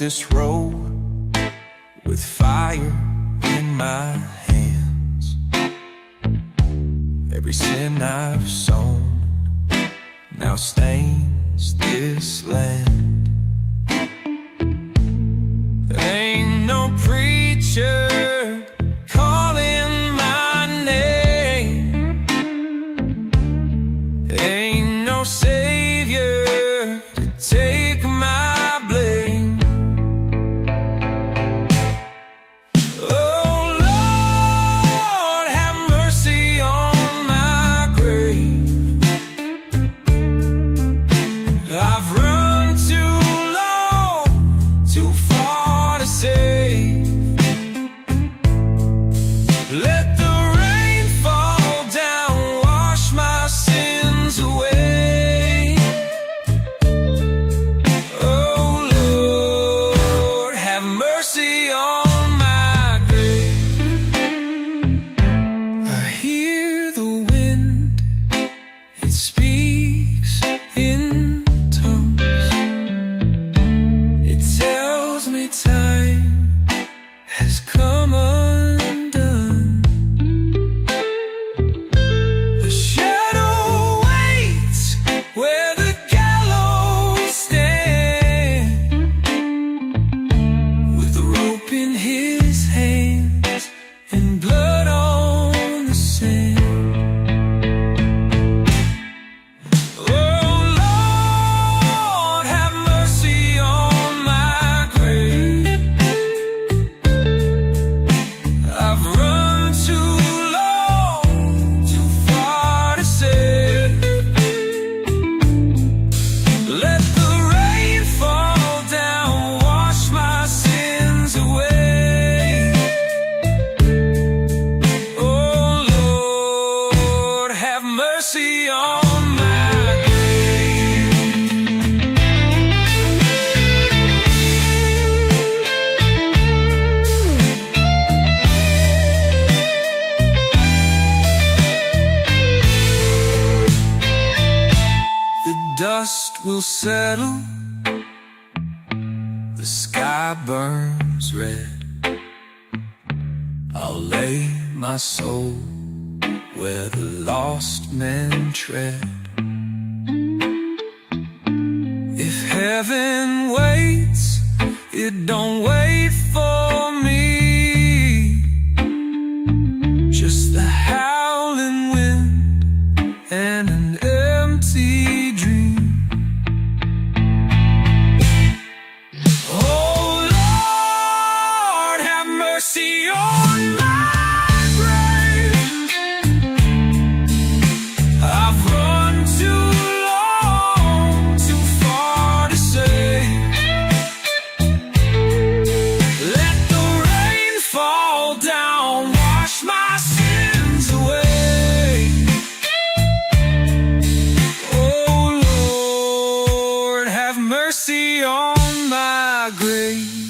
this road with fire in my hands. Every sin I've sown now stains this land. There ain't no preacher calling my name. There ain't no savior to take my blame. Oh Lord, have mercy on my grave. I've run too low, too far to save. Let the rain fall down, wash my sins away. Oh Lord, have mercy on my grave. I hear the wind, it speaks in tongues. It tells me time has come undone. The shadow waits where the gallows stand, with the rope in his hands and blood on the sand. Oh Lord, have mercy on my grave. I've run too low, too far to save. Let the rain fall down, wash my sins away. Oh Lord, have mercy on my grave. The dust will settle, the sky burns red. I'll lay my soul where the lost men tread. If heaven waits, it don't wait for me. Just the howling wind and an empty dream. Oh Lord, have mercy on my grave. I've run too long, too far to save. Let the rain fall down, wash my sins away. Oh Lord, have mercy on my grave.